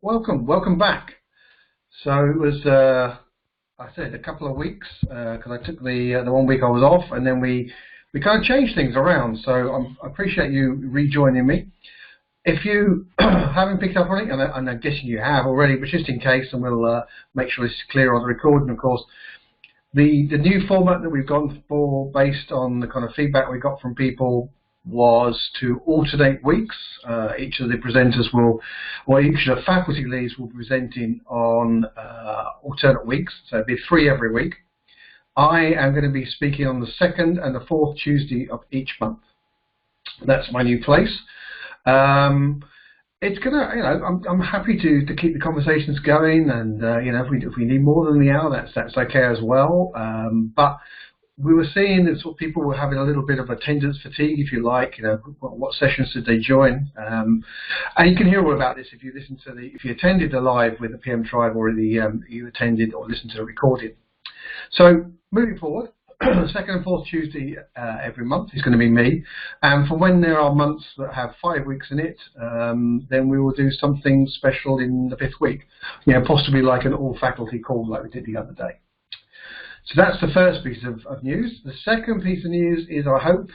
Welcome back. So it was, I said, a couple of weeks because I took the 1 week I was off, and then we kind of changed things around. So I appreciate you rejoining me. If you haven't picked up on it, and I'm guessing you have already, but just in case, and we'll make sure it's clear on the recording, of course. The new format that we've gone for, based on the kind of feedback we got from people, was to alternate weeks. Each of the presenters each of the faculty leads will be presenting on alternate weeks, so it'll be 3 every week. I am going to be speaking on the 2nd and the 4th Tuesday of each month. That's my new place. It's gonna, I'm happy to keep the conversations going, and if we need more than the hour, that's okay as well. But we were seeing that sort of people were having a little bit of attendance fatigue, if you like. What sessions did they join? And you can hear all about this if you attended the live with the PM Tribe, or you attended or listened to the recording. So moving forward, 2nd and 4th Tuesday every month is going to be me. And for when there are months that have 5 weeks in it, then we will do something special in the 5th week. Possibly like an all-faculty call like we did the other day. So that's the first piece of news. The second piece of news is, I hope,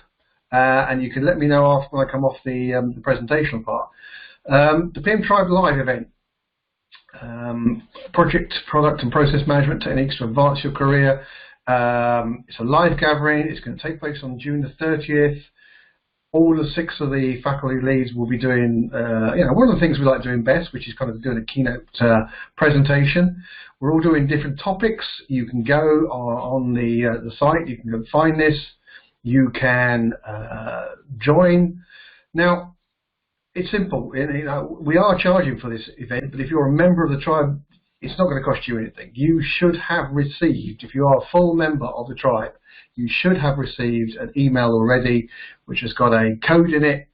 and you can let me know after I come off the presentational part, the PM Tribe Live event. Project, product and process management techniques to advance your career. It's a live gathering. It's going to take place on June the 30th. All 6 of the faculty leads will be doing, one of the things we like doing best, which is kind of doing a keynote presentation. We're all doing different topics. You can go on the site. You can go find this. You can join. Now, it's simple. We are charging for this event, but if you're a member of the tribe, it's not going to cost you anything. You should have received, if you are a full member of the tribe, you should have received an email already which has got a code in it,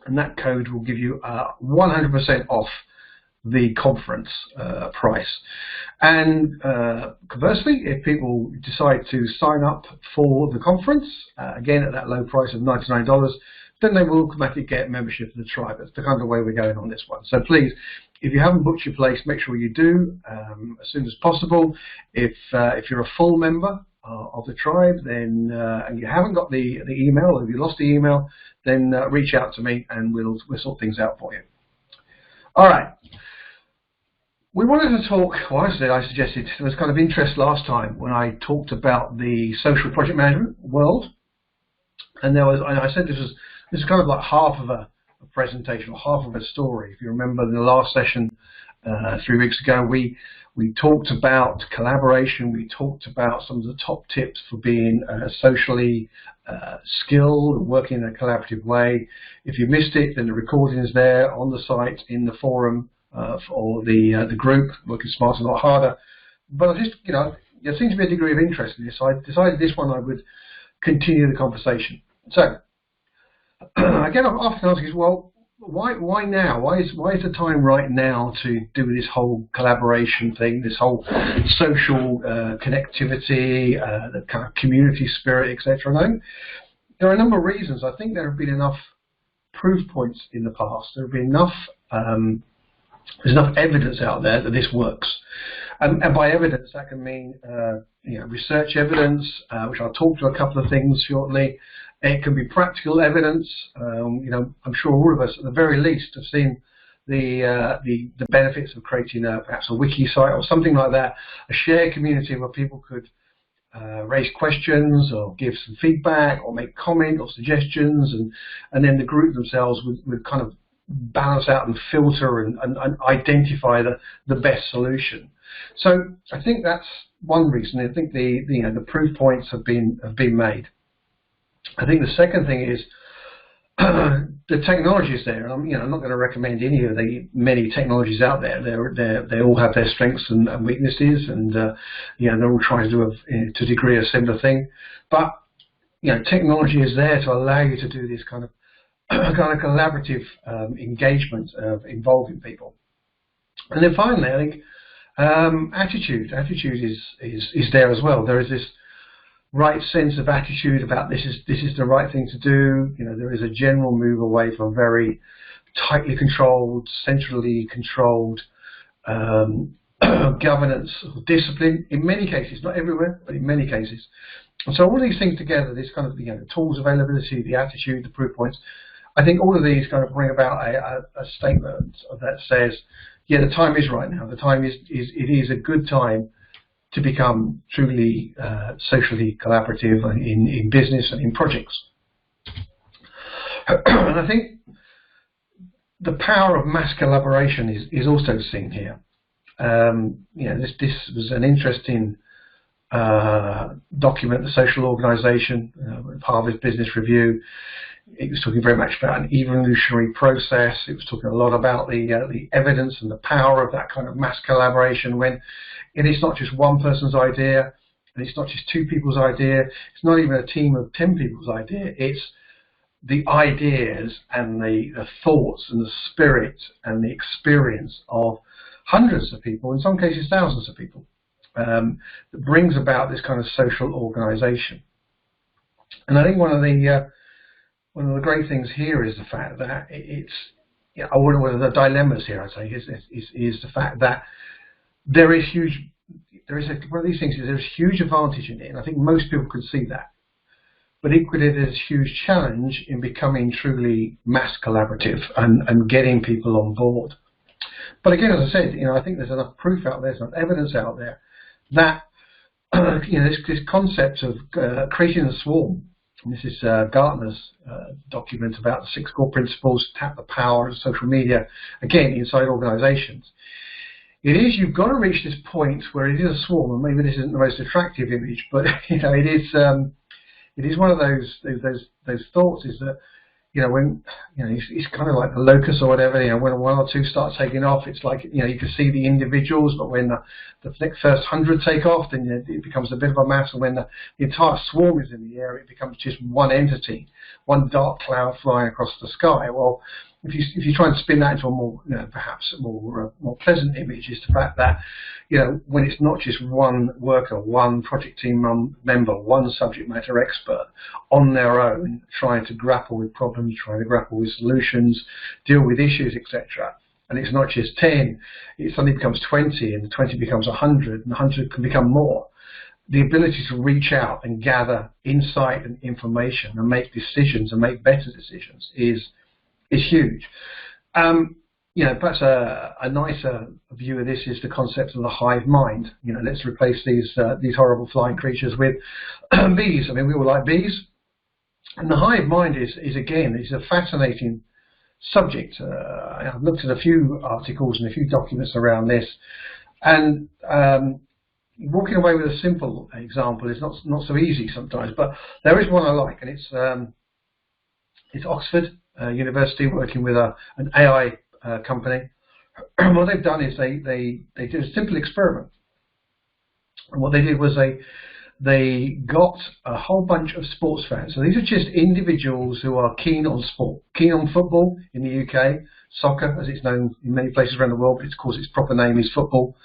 and that code will give you 100% off the conference price. And conversely, if people decide to sign up for the conference, again at that low price of $99, then they will automatically get membership of the tribe. That's the kind of way we're going on this one. So please, if you haven't booked your place, make sure you do as soon as possible. If you're a full member of the tribe, then and you haven't got the email, or if you lost the email, then reach out to me and we'll sort things out for you. All right. We wanted to talk, I suggested there was kind of interest last time when I talked about the social project management world, and I said this is kind of like half of a presentation, or half of a story. If you remember, in the last session 3 weeks ago, we talked about collaboration. We talked about some of the top tips for being socially skilled, working in a collaborative way. If you missed it, then the recording is there on the site, in the forum, for the group, Working Smarter Not Harder. But I just, there seems to be a degree of interest in this, so I decided this one I would continue the conversation. So, again, I'm often asking, well, why now? Why is the time right now to do this whole collaboration thing, this whole social connectivity, the kind of community spirit, etc.? No, there are a number of reasons. I think there have been enough proof points in the past. There have been enough. There's enough evidence out there that this works, and by evidence that can mean research evidence, which I'll talk to a couple of things shortly. It can be practical evidence. I'm sure all of us, at the very least, have seen the benefits of creating perhaps a wiki site or something like that, a shared community where people could raise questions or give some feedback or make comment or suggestions, and then the group themselves would kind of balance out and filter and identify the best solution. So I think that's one reason. I think the proof points have been made. I think the second thing is the technology is there. I'm not going to recommend any of the many technologies out there. They all have their strengths and weaknesses, and they're all trying to do to a degree a similar thing. But technology is there to allow you to do this kind of collaborative engagement of involving people. And then finally, I think attitude is there as well. There is this right sense of attitude about this is the right thing to do. There is a general move away from very tightly controlled, centrally controlled governance or discipline in many cases, not everywhere, but in many cases. And so all these things together, this kind of the tools availability, the attitude, the proof points, I think all of these kind of bring about a statement that says, yeah, the time is right now. The time it is a good time to become truly socially collaborative in business and in projects. And I think the power of mass collaboration is also seen here. This was an interesting document, the Social Organisation, Harvard Business Review. It was talking very much about an evolutionary process. It was talking a lot about the evidence and the power of that kind of mass collaboration when it's not just one person's idea, and it's not just two people's idea. It's not even a team of 10 people's idea. It's the ideas and the thoughts and the spirit and the experience of hundreds of people, in some cases thousands of people, that brings about this kind of social organisation. And I think one of the great things here is the fact that one of the dilemmas here, I'd say, is the fact that there's one of these things is there's huge advantage in it, and I think most people can see that. But equally, there's a huge challenge in becoming truly mass collaborative and getting people on board. But again, as I said, I think there's enough proof out there, there's enough evidence out there that this concept of creating a swarm. And this is Gartner's document about the 6 core principles to tap the power of social media, again, inside organizations. You've got to reach this point where it is a swarm, and maybe this isn't the most attractive image, but it is one of those thoughts is that, when, it's kind of like the locust or whatever, when one or two start taking off, it's like, you can see the individuals, but when the first 100 take off, then it becomes a bit of a mass, and when the entire swarm is in the air, it becomes just one entity, one dark cloud flying across the sky. Well, if you try and spin that into a more, perhaps a more pleasant image, is the fact that, when it's not just one worker, one project team member, one subject matter expert on their own, trying to grapple with problems, trying to grapple with solutions, deal with issues, etc. And it's not just 10, it suddenly becomes 20, and the 20 becomes 100, and the 100 can become more. The ability to reach out and gather insight and information and make decisions and make better decisions is huge. Perhaps a nicer view of this is the concept of the hive mind. Let's replace these horrible flying creatures with bees. I mean, we all like bees, and the hive mind is a fascinating subject. I've looked at a few articles and a few documents around this, and walking away with a simple example is not so easy sometimes. But there is one I like, and it's Oxford University working with an AI company. What they've done is they did a simple experiment, and what they did was they got a whole bunch of sports fans. So these are just individuals who are keen on sport, keen on football in the UK, soccer as it's known in many places around the world, but of course its proper name is football.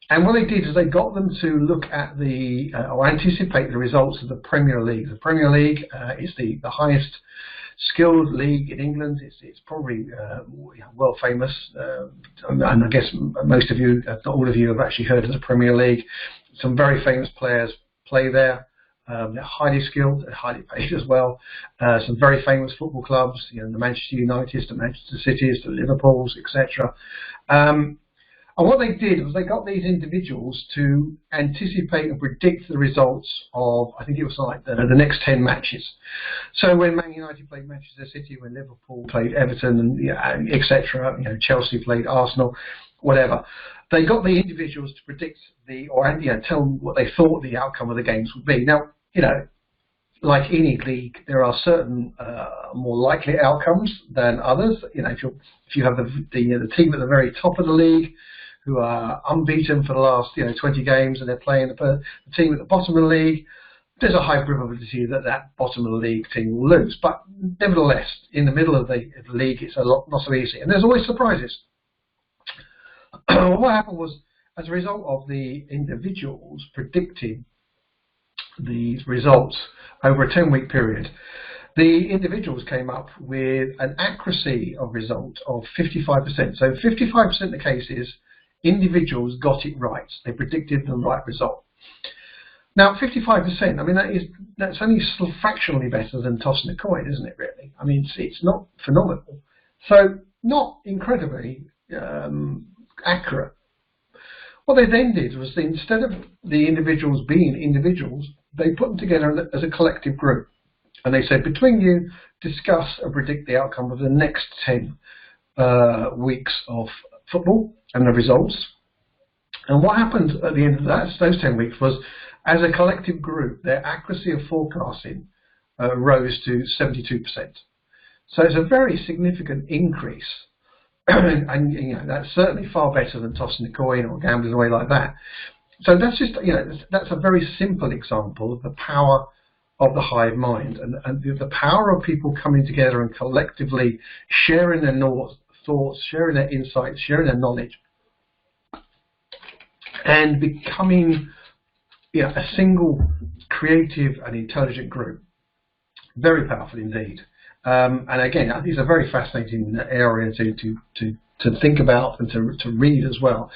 And what they did is they got them to look at or anticipate the results of the Premier League. The Premier League is the highest skilled league in England. It's probably world famous, and I guess most of you, if not all of you, have actually heard of the Premier League. Some very famous players play there. They're highly skilled, they're highly paid as well. Some very famous football clubs, the Manchester Uniteds, the Manchester Cities, the Liverpools, etc. And what they did was they got these individuals to anticipate and predict the results of, I think it was like the next 10 matches. So when Man United played Manchester City, when Liverpool played Everton, and etc., Chelsea played Arsenal, whatever, they got the individuals to predict or tell them what they thought the outcome of the games would be. Now, like any league, there are certain more likely outcomes than others. If you have the team at the very top of the league, who are unbeaten for the last 20 games, and they're playing the team at the bottom of the league, there's a high probability that bottom of the league team will lose. But nevertheless, in the middle of the league, it's not so easy, and there's always surprises. What happened was, as a result of the individuals predicting these results over a 10-week period, the individuals came up with an accuracy of result of 55%. So 55% of the cases, individuals got it right. They predicted the right result. Now, 55%, I mean, that's only fractionally better than tossing a coin, isn't it, really? I mean, it's not phenomenal. So, not incredibly accurate. What they then did was, instead of the individuals being individuals, they put them together as a collective group. And they said, between you, discuss and predict the outcome of the next 10 weeks of football and the results. And what happened at the end of those 10 weeks was, as a collective group, their accuracy of forecasting rose to 72%. So it's a very significant increase. And you know, that's certainly far better than tossing a coin or gambling away like that. So that's just, you know, that's a very simple example of the power of the hive mind, and the power of people coming together and collectively sharing their thoughts, sharing their insights, sharing their knowledge, and becoming, you know, a single creative and intelligent group. Very powerful indeed. And again, I think it's a very fascinating area to think about and to read as well.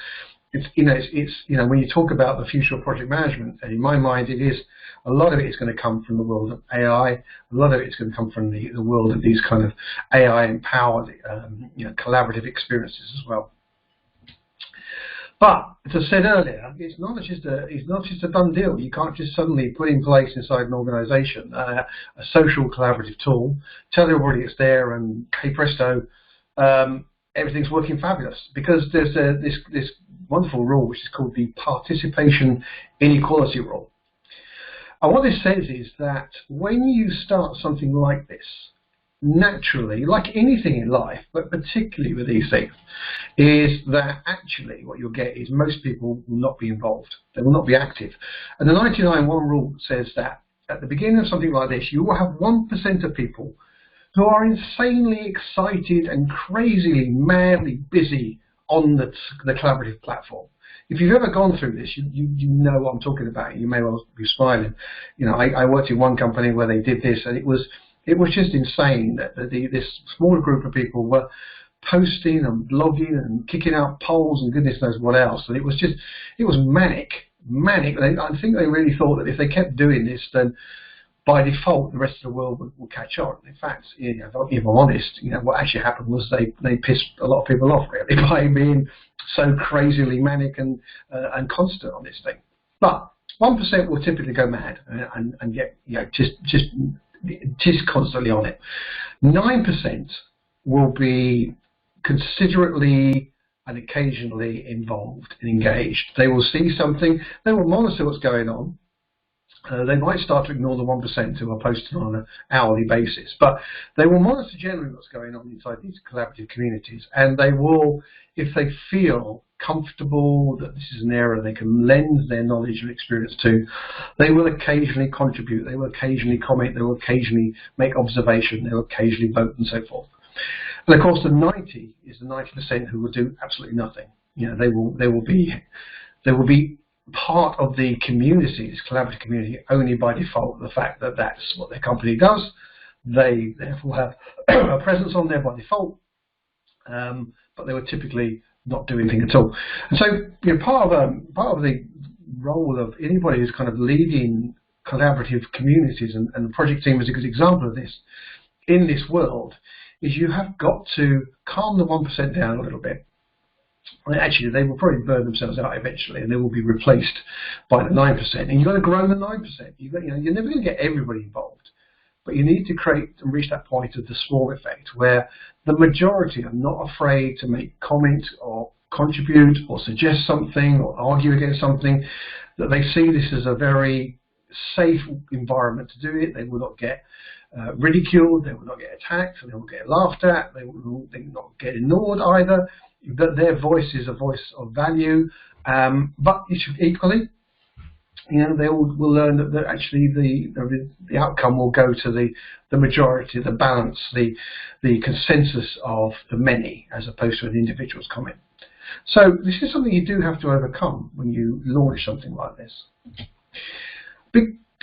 It's you know, when you talk about the future of project management, and in my mind, a lot of it is going to come from the world of AI. A lot of it is going to come from the world of these kind of AI empowered, you know, collaborative experiences as well. But as I said earlier, it's not just a done deal. You can't just suddenly put in place inside an organisation a social collaborative tool, tell everybody it's there, and hey presto, everything's working fabulous. Because there's this wonderful rule which is called the participation inequality rule. And what this says is that when you start something like this, naturally, like anything in life, but particularly with these things, is that actually what you'll get is most people will not be involved. They will not be active. And the 99-1 rule says that at the beginning of something like this, you will have 1% of people who are insanely excited and crazily, madly busy on the collaborative platform. If you've ever gone through this, you know what I'm talking about. You may well be smiling. You know, I worked in one company where they did this, and it was just insane that this smaller group of people were posting and blogging and kicking out polls and goodness knows what else. And it was manic. I think they really thought that if they kept doing this, then by default the rest of the world would catch on. In fact, you know, if I'm honest, you know, what actually happened was they pissed a lot of people off really by being so crazily manic and constant on this thing. But 1% will typically go mad and get, you know, just constantly on it. 9% will be considerately and occasionally involved and engaged. They will see something, they will monitor what's going on. They might start to ignore the 1% who are posting on an hourly basis, but they will monitor generally what's going on inside these collaborative communities, and they will, if they feel comfortable that this is an area they can lend their knowledge and experience to, they will occasionally contribute, they will occasionally comment, they will occasionally make observation, they will occasionally vote and so forth. And of course the 90 is the 90% who will do absolutely nothing. You know, they will be part of the community, this collaborative community, only by default, the fact that that's what their company does. They therefore have a presence on there by default, but they would typically not do anything at all. And so, you know, part of the role of anybody who's kind of leading collaborative communities, and the project team is a good example of this in this world, is you have got to calm the 1% down a little bit. Well, actually, they will probably burn themselves out eventually, and they will be replaced by the 9%. And you've got to grow the 9%. You're never going to get everybody involved, but you need to create and reach that point of the swarm effect, where the majority are not afraid to make comment or contribute or suggest something or argue against something. That they see this as a very safe environment to do it. They will not get ridiculed. They will not get attacked. They will get laughed at. They will not get ignored either. That their voice is a voice of value, but equally, you know, they will learn that actually the outcome will go to the majority, the balance, the consensus of the many, as opposed to an individual's comment. So this is something you do have to overcome when you launch something like this.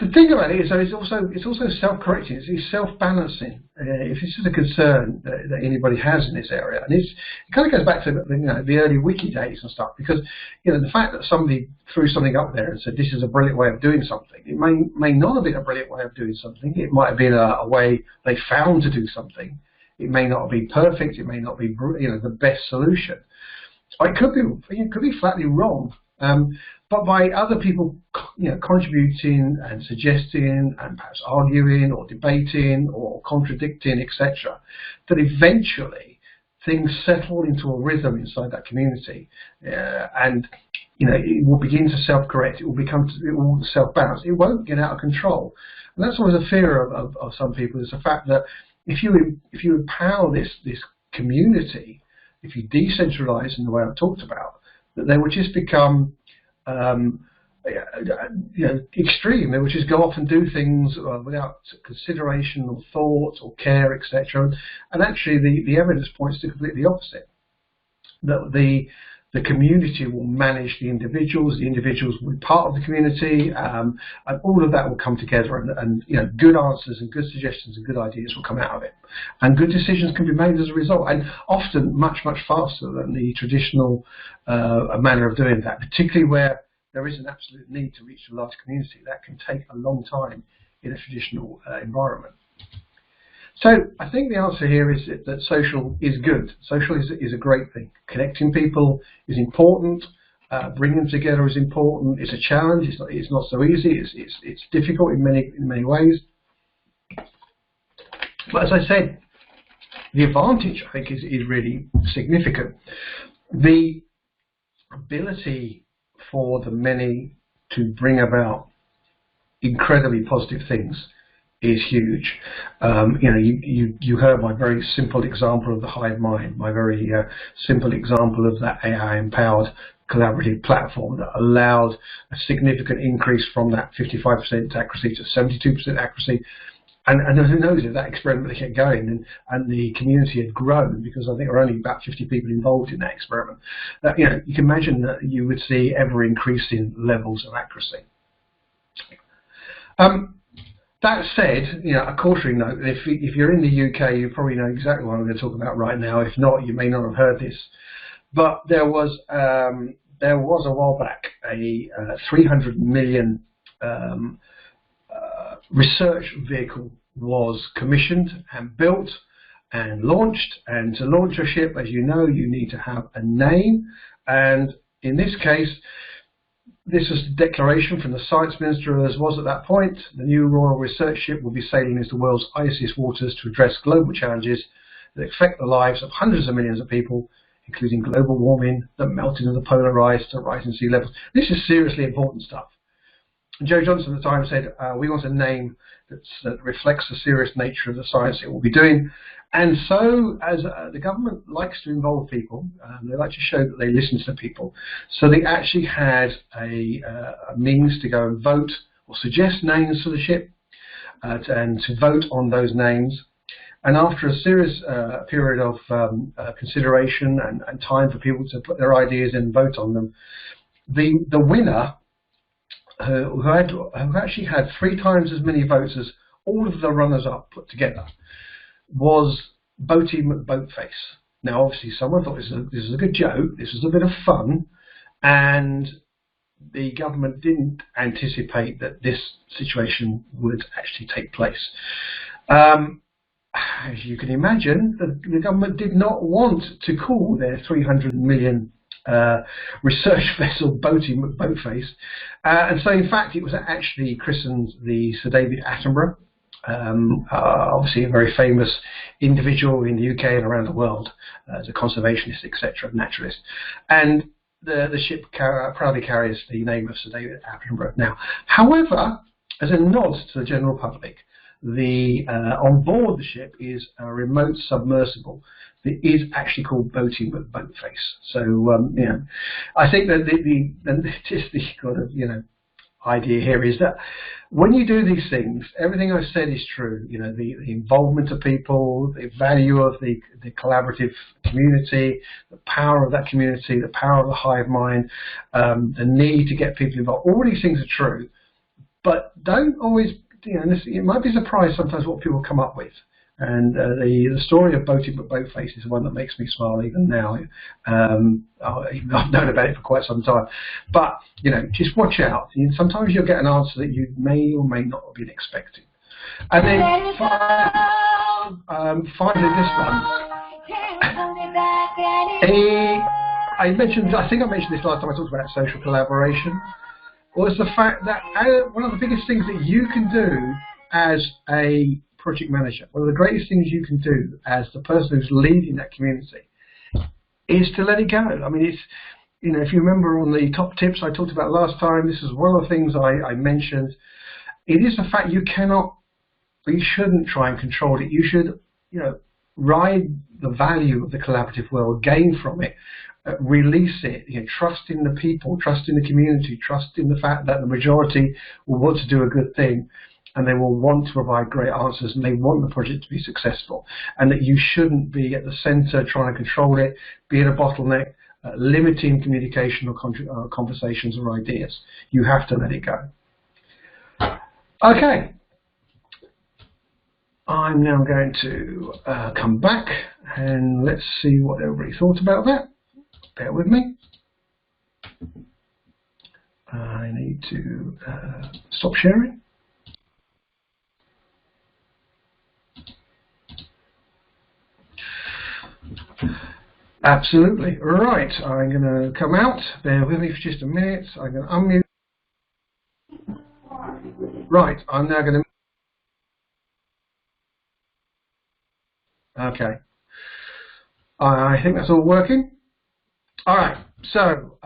The thing about it is, though, it's also self-correcting. It's self-balancing. If this is a concern that anybody has in this area, and it kind of goes back to the early wiki days and stuff, because the fact that somebody threw something up there and said this is a brilliant way of doing something, it may not have been a brilliant way of doing something. It might have been a way they found to do something. It may not be perfect. It may not be the best solution. It could be flatly wrong. But by other people, contributing and suggesting and perhaps arguing or debating or contradicting, etc., that eventually things settle into a rhythm inside that community, and it will begin to self-correct. It will self-balance. It won't get out of control, and that's always a fear of some people. Is the fact that if you empower this community, if you decentralize in the way I've talked about, that they will just become extreme. They would just go off and do things without consideration or thought or care, etc. And actually, the evidence points to completely opposite. That the community will manage the individuals will be part of the community, and all of that will come together, and good answers and good suggestions and good ideas will come out of it, and good decisions can be made as a result, and often much faster than the traditional manner of doing that, particularly where there is an absolute need to reach a large community. That can take a long time in a traditional environment. So I think the answer here is that social is good. Social is a great thing. Connecting people is important. Bringing them together is important. It's a challenge. It's not so easy. It's difficult in many ways. But as I said, the advantage, I think, is really significant. The ability for the many to bring about incredibly positive things is huge. You heard my very simple example of the hive mind, my very simple example of that AI-empowered collaborative platform that allowed a significant increase from that 55% accuracy to 72% accuracy. And who knows if that experiment kept going and the community had grown, because I think there were only about 50 people involved in that experiment. You can imagine that you would see ever increasing levels of accuracy. That said, a cautionary note: if you're in the UK, you probably know exactly what I'm going to talk about right now. If not, you may not have heard this. But there was a while back a 300 million research vehicle was commissioned and built and launched. And to launch a ship, as you know, you need to have a name. And in this case, this was the declaration from the Science Minister as was at that point. The new Royal Research Ship will be sailing into the world's iciest waters to address global challenges that affect the lives of hundreds of millions of people, including global warming, the melting of the polar ice, to rising sea levels. This is seriously important stuff. And Joe Johnson at the time said, we want a name that reflects the serious nature of the science it will be doing. And so, as the government likes to involve people, they like to show that they listen to people. So they actually had a means to go and vote or suggest names for the ship, and to vote on those names. And after a serious period of consideration and time for people to put their ideas in and vote on them, the winner, who actually had 3 times as many votes as all of the runners-up put together, was Boaty McBoatface. Now, obviously, someone thought this was a good joke, this was a bit of fun, and the government didn't anticipate that this situation would actually take place. As you can imagine, the government did not want to call their 300 million research vessel Boaty McBoatface, and so in fact it was actually christened the Sir David Attenborough, obviously a very famous individual in the UK and around the world as a conservationist, etc., naturalist, and the ship proudly carries the name of Sir David Attenborough now. However, as a nod to the general public, on board the ship is a remote submersible that is actually called Boaty McBoatface. So I think that the kind of idea here is that when you do these things, everything I've said is true. The involvement of people, the value of the collaborative community, the power of that community, the power of the hive mind, the need to get people involved. All these things are true. but don't always, you might be surprised sometimes what people come up with. And the story of Boating But Boatface is one that makes me smile even now. I've known about it for quite some time. But, just watch out. Sometimes you'll get an answer that you may or may not have been expecting. And then finally this one. I think I mentioned this last time I talked about social collaboration, was the fact that one of the biggest things that you can do as a project manager, one of the greatest things you can do as the person who's leading that community, is to let it go. I mean, it's, if you remember on the top tips I talked about last time, this is one of the things I mentioned. It is the fact you shouldn't try and control it. You should, ride the value of the collaborative world, gain from it, release it, trust in the people, trust in the community, trust in the fact that the majority will want to do a good thing, and they will want to provide great answers, and they want the project to be successful, and that you shouldn't be at the center trying to control it, be a bottleneck, limiting communication or conversations or ideas. You have to let it go. Okay. I'm now going to come back and let's see what everybody thought about that. Bear with me. I need to stop sharing. Absolutely. Right, I'm going to come out. Bear with me for just a minute. I'm going to unmute. Right, I'm now going to... Okay. I think that's all working. All right. So,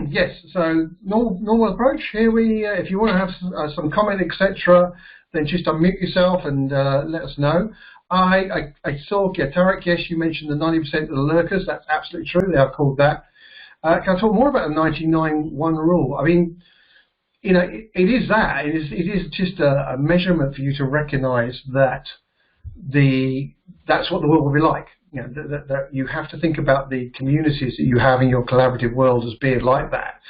yes, so normal approach. Here if you want to have some comment, etc., then just unmute yourself and let us know. I saw, Tarek, yes, you mentioned the 90% of the lurkers. That's absolutely true. They are called that. Can I talk more about the 99-1 rule? I mean, it is that. It is just a measurement for you to recognize that that's what the world will be like. That you have to think about the communities that you have in your collaborative world as being like that.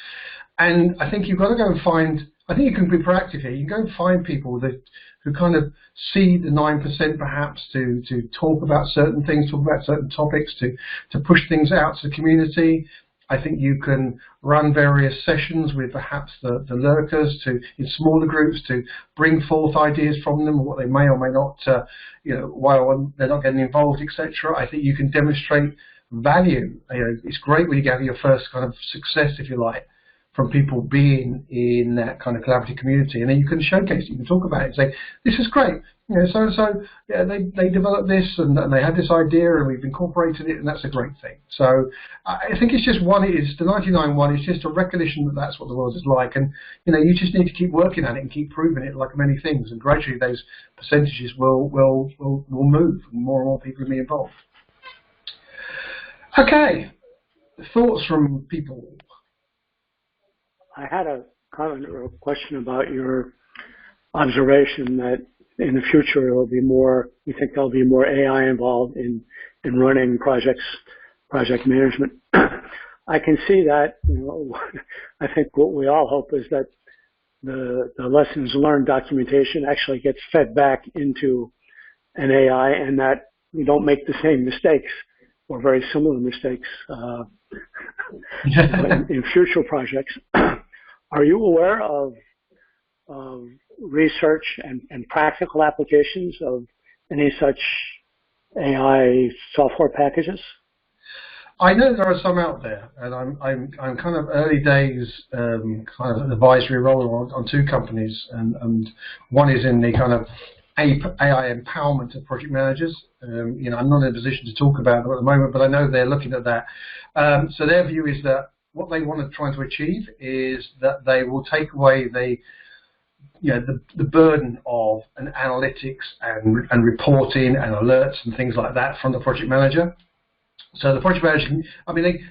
And I think you've got to go and find, I think you can be proactive here. You can go and find people who kind of see the 9% perhaps to talk about certain things, talk about certain topics, to push things out to the community. I think you can run various sessions with perhaps the lurkers in smaller groups to bring forth ideas from them, what they may or may not, while they're not getting involved, etc. I think you can demonstrate value. It's great when you get your first kind of success, if you like, from people being in that kind of collaborative community, and then you can showcase it, you can talk about it and say, this is great. So yeah, they developed this and they had this idea and we've incorporated it, and that's a great thing. So I think it's just the 99-1 is just a recognition that that's what the world is like, and you just need to keep working at it and keep proving it, like many things, and gradually those percentages will move and more people will be involved. Okay, thoughts from people. I had a comment or a question about your observation that in the future there will be more. You think there'll be more AI involved in running project management. I can see that. I think what we all hope is that the lessons learned documentation actually gets fed back into an AI, and that we don't make the same mistakes or very similar mistakes in future projects. Are you aware of research and practical applications of any such AI software packages? I know there are some out there, and I'm kind of early days, kind of an advisory role on two companies, and one is in the kind of AI empowerment of project managers. I'm not in a position to talk about them at the moment, but I know they're looking at that. So their view is that what they want to try to achieve is that they will take away the burden of an analytics and reporting and alerts and things like that from the project manager. So the project manager,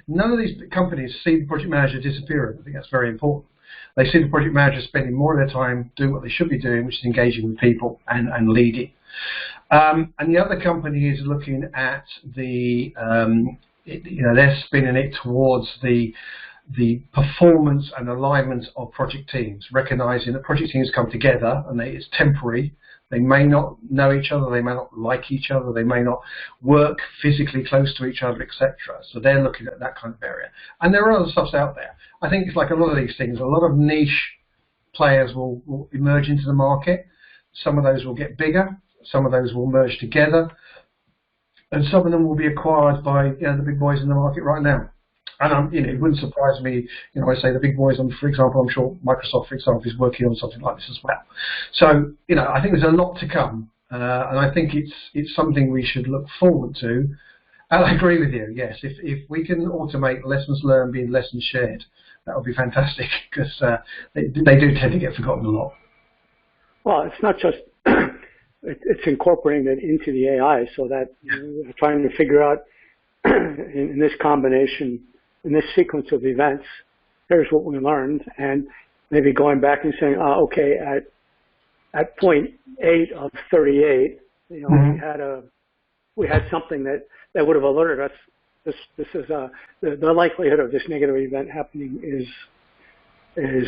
none of these companies see the project manager disappearing. I think that's very important. They see the project manager spending more of their time doing what they should be doing, which is engaging with people and leading. And the other company is looking at they're spinning it towards the the performance and alignment of project teams, recognizing that project teams come together and it's temporary. They may not know each other, they may not like each other, they may not work physically close to each other, etc. So they're looking at that kind of area. And there are other stuffs out there. I think it's like a lot of these things, a lot of niche players will emerge into the market. Some of those will get bigger, some of those will merge together, and some of them will be acquired by the big boys in the market right now. And it wouldn't surprise me, I say the big boys, for example, I'm sure Microsoft, for example, is working on something like this as well. So, I think there's a lot to come, and I think it's something we should look forward to. And I agree with you, yes, if we can automate lessons learned being lessons shared, that would be fantastic, because they do tend to get forgotten a lot. Well, it's not just, it's incorporating it into the AI, so that we're trying to figure out in this combination, in this sequence of events, here's what we learned, and maybe going back and saying, okay, at point 8 of 38, we had something that would have alerted us. This is the likelihood of this negative event happening is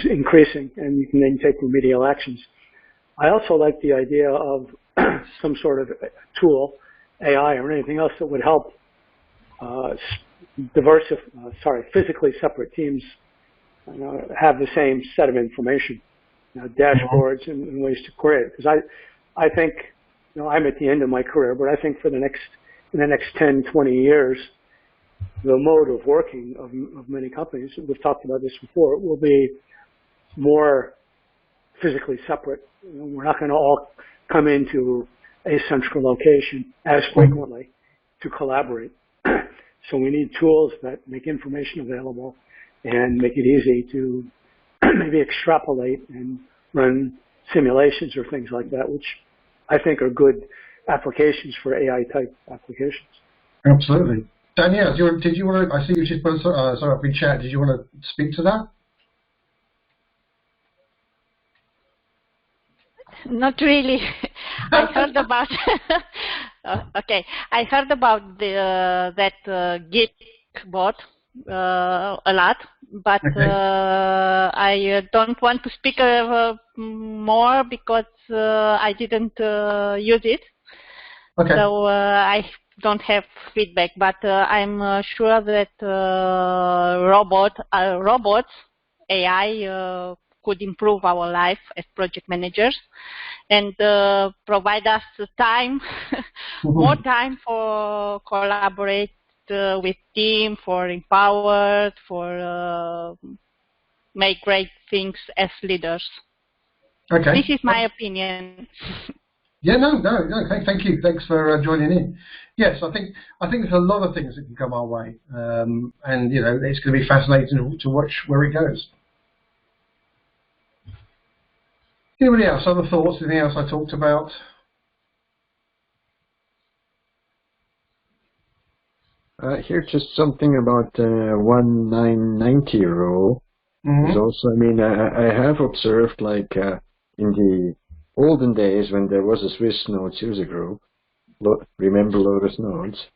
increasing, and you can then take remedial actions. I also like the idea of some sort of tool, AI or anything else that would help physically separate teams have the same set of information, dashboards and ways to create it. Because I think, I'm at the end of my career, but I think in the next 10, 20 years, the mode of working of many companies, we've talked about this before, will be more physically separate. We're not going to all come into a central location as frequently to collaborate. So we need tools that make information available and make it easy to maybe extrapolate and run simulations or things like that, which I think are good applications for AI-type applications. Absolutely. Danielle, did you want to, I see you just put sorry, up in chat, did you want to speak to that? Not really. I heard about okay. I heard about that Git bot a lot, but I don't want to speak more because I didn't use it. Okay. So I don't have feedback, but I'm sure that robots, AI, could improve our life as project managers and provide us time, more time for collaborate with team, for empowered, for make great things as leaders. Okay. This is my opinion. Yeah, no. Thank you. Thanks for joining in. Yes, I think there's a lot of things that can come our way, and it's going to be fascinating to watch where it goes. Anybody else? Other thoughts? Anything else I talked about? Here, just something about the 1990 rule. Is also, I have observed, like in the olden days when there was a Swiss Notes user group, remember Lotus Notes,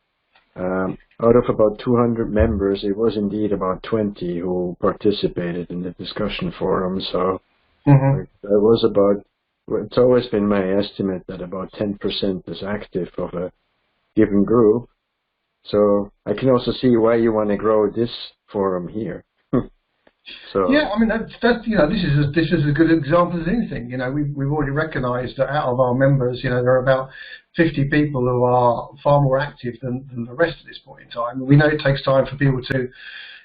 out of about 200 members, it was indeed about 20 who participated in the discussion forum. So there was it's always been my estimate that about 10% is active of a given group. So I can also see why you want to grow this forum here. So yeah, that's this is as good an example as anything. We've already recognised that out of our members, there are about 50 people who are far more active than the rest at this point in time. We know it takes time for people to,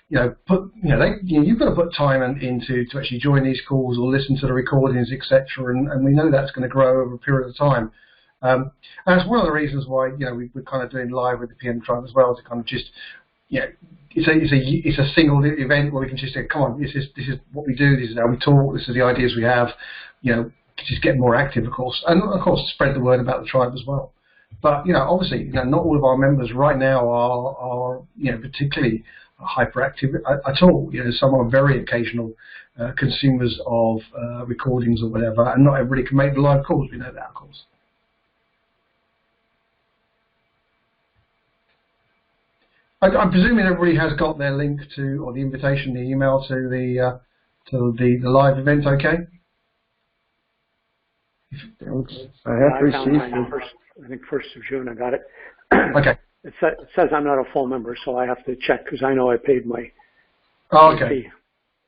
you've got to put time into to actually join these calls or listen to the recordings, etc. And we know that's going to grow over a period of time. And that's one of the reasons why we're kind of doing live with the PM Tribe as well, to kind of just it's a single event where we can just say, come on, this is what we do, this is how we talk, this is the ideas we have, just get more active, of course, and of course spread the word about the tribe as well. But obviously, not all of our members right now are particularly hyperactive at all. Some are very occasional consumers of recordings or whatever, and not everybody can make the live calls. We know that, of course. I'm presuming everybody has got their link to, or the invitation, the email to the live event. Okay. Thanks. I have received it. I think 1st of June I got it. Okay. It says I'm not a full member, so I have to check because I know I paid my okay. fee.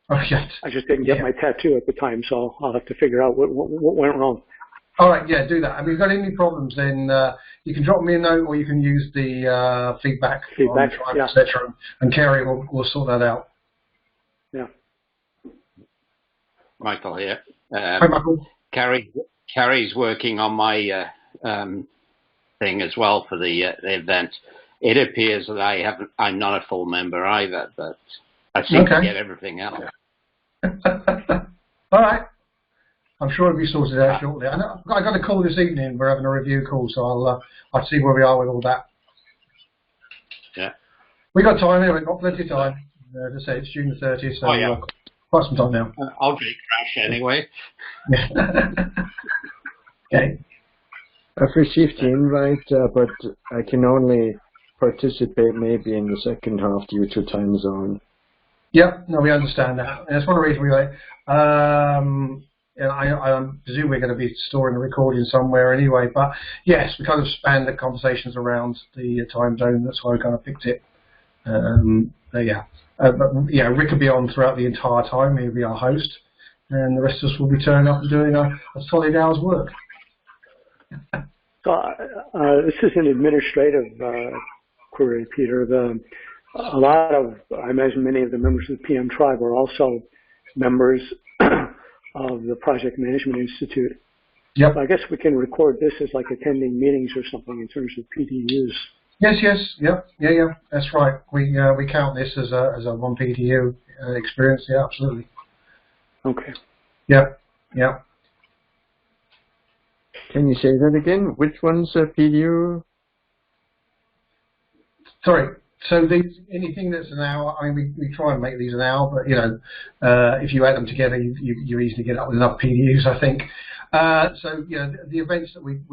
Okay. I just didn't get my tattoo at the time, so I'll have to figure out what went wrong. All right, yeah, do that. If you've got any problems, then you can drop me a note, or you can use the feedback on the tribe, etc. And Kerry will sort that out. Yeah. Michael here. Hi, Michael. Kerry's working on my thing as well for the event. It appears that I'm not a full member either, but I seem to get everything else. All right. I'm sure it'll be sorted out shortly. I got a call this evening. We're having a review call, so I'll see where we are with all that. Yeah. We got time here. We've got plenty of time. As I say, it's June the 30th, so quite some time now. I'll get crash anyway. Okay. I've received the invite, but I can only participate maybe in the second half due to time zone. Yep, no, we understand that. And that's one of the reasons we like. I presume we're going to be storing the recording somewhere anyway, but yes, we kind of spanned the conversations around the time zone. That's why we kind of picked it. But Rick will be on throughout the entire time. He'll be our host, and the rest of us will be turning up and doing a solid hour's work. So this is an administrative query, Peter. A lot of, I imagine many of the members of the PM tribe are also members of the Project Management Institute. Yep. So I guess we can record this as like attending meetings or something in terms of PDUs. Yes, yeah, that's right. We count this as a one PDU experience. Yeah, absolutely. Okay. Yeah. Can you say that again? Which one's a PDU? Sorry. So anything that's an hour, I mean, we try and make these an hour, but if you add them together, you easily get up with enough PDUs, I think. So the events that when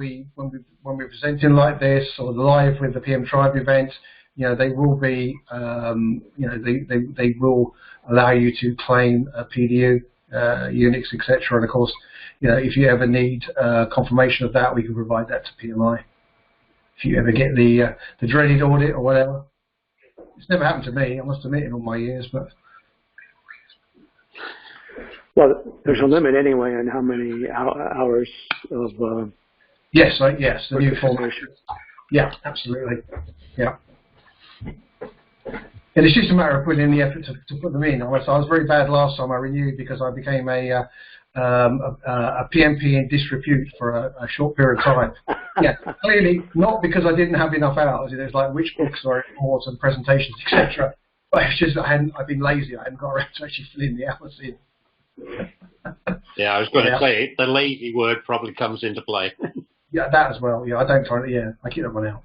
we're presenting like this, or live with the PM Tribe event, they will be, they will allow you to claim a PDU, Unix, etc. And of course, if you ever need confirmation of that, we can provide that to PMI. If you ever get the dreaded audit or whatever. It's never happened to me, I must admit, in all my years. But well, there's a limit anyway on how many hours of. Yes, the new format. Yeah, absolutely. Yeah. And it's just a matter of putting in the effort to put them in. I was very bad last time I renewed because I became a PMP in disrepute for a short period of time. Yeah, clearly not because I didn't have enough hours. It's like which books are important, presentations, etc. But it's just I've been lazy. I hadn't got around to actually filling the hours in. Yeah, I was going to say the lazy word probably comes into play. Yeah, that as well. Yeah, I don't try to. Yeah, I keep that one out.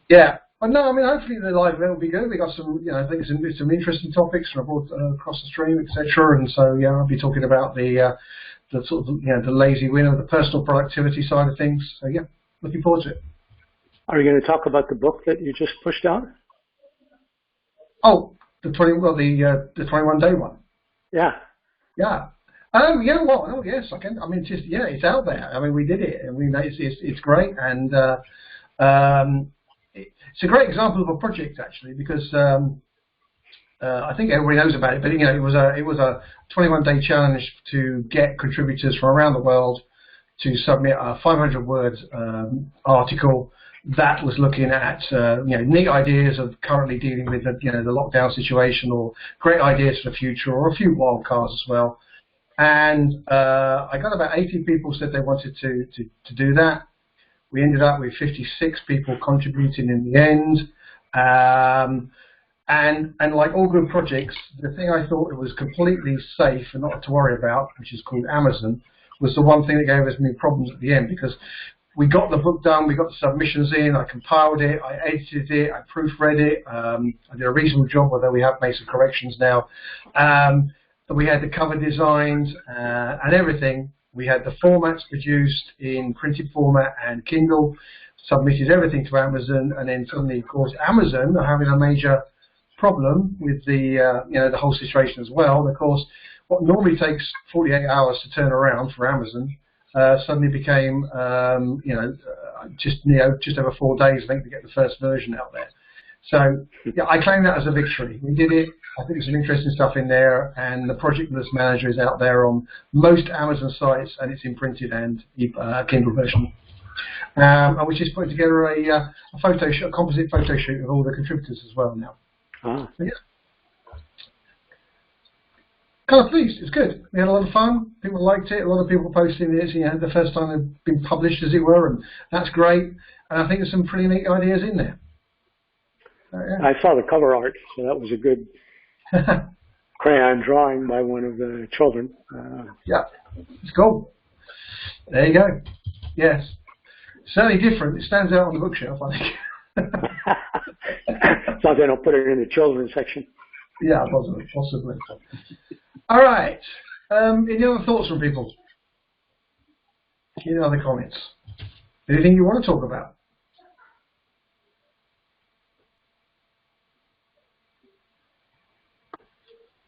Yeah. Well, no, I mean, hopefully the live event will be good. We got some, I think some interesting topics from across the stream, etc. And so, I'll be talking about the sort of, the lazy winner, the personal productivity side of things. So, looking forward to it. Are you going to talk about the book that you just pushed out? Oh, the 21-day one. Yeah. Yeah. You know what? Oh, yes, I can. I mean, it's out there. I mean, we did it, and it's great, and it's a great example of a project actually, because I think everybody knows about it. But it was a 21-day challenge to get contributors from around the world to submit a 500-word article that was looking at neat ideas of currently dealing with the lockdown situation, or great ideas for the future, or a few wild cards as well. And I got about 80 people said they wanted to do that. We ended up with 56 people contributing in the end. And like all good projects, the thing I thought it was completely safe and not to worry about, which is called Amazon, was the one thing that gave us new problems at the end, because we got the book done, we got the submissions in, I compiled it, I edited it, I proofread it, I did a reasonable job, although we have made some corrections now. We had the cover designed and everything. We had the formats produced in printed format and Kindle. submitted everything to Amazon, and then suddenly, of course, Amazon are having a major problem with the the whole situation as well. And of course, what normally takes 48 hours to turn around for Amazon suddenly became just over 4 days, I think, to get the first version out there. So yeah, I claim that as a victory. We did it. I think there's some interesting stuff in there, and the Project List Manager is out there on most Amazon sites, and it's in printed and Kindle version. And we're just putting together a composite photo shoot of all the contributors as well now. So, yeah. Kind of pleased. It's good. We had a lot of fun. People liked it. A lot of people posting it. The first time they've been published, as it were, and that's great. And I think there's some pretty neat ideas in there. Yeah. I saw the cover art, so that was a good crayon drawing by one of the children. Yeah, it's cool. There you go. Yes. Certainly different. It stands out on the bookshelf, I think. As long as they don't put it in the children's section. Yeah, possibly. All right. Any other thoughts from people? Any other comments? Anything you want to talk about?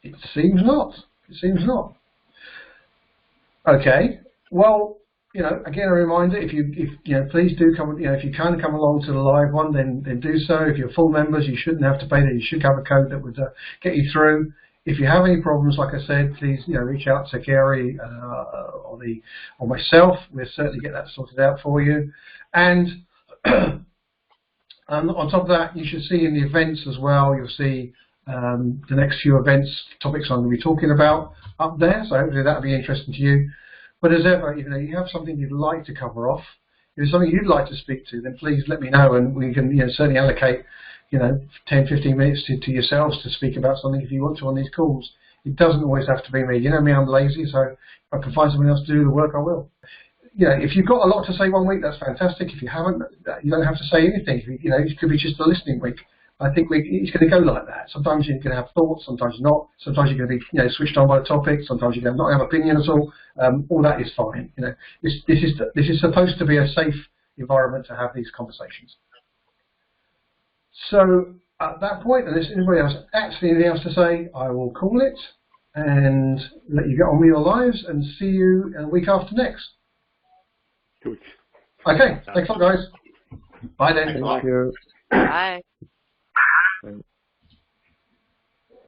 It seems not. It seems not. Okay. Well, again, a reminder: if please do come. If you can come along to the live one, then do so. If you're full members, you shouldn't have to pay that. You should have a code that would get you through. If you have any problems, like I said, please reach out to Gary or myself. We'll certainly get that sorted out for you. And on top of that, you should see in the events as well. You'll see the next few topics I'm going to be talking about up there. So hopefully that'll be interesting to you. But as ever, you have something you'd like to cover off. If there's something you'd like to speak to, then please let me know, and we can certainly allocate 10, 15 minutes to yourselves to speak about something if you want to on these calls. It doesn't always have to be me. You know me, I'm lazy, so if I can find someone else to do the work, I will. If you've got a lot to say one week, that's fantastic. If you haven't, you don't have to say anything. It could be just a listening week. I think it's going to go like that. Sometimes you're going to have thoughts, sometimes you're not. Sometimes you're going to be switched on by the topic. Sometimes you're going to not have opinion at all. All that is fine. This is supposed to be a safe environment to have these conversations. So at that point, unless anybody else actually anything else to say, I will call it and let you get on with your lives, and see you a week after next. Good. Okay, thanks a lot, guys. Bye then. Thank you. Bye. Thanks.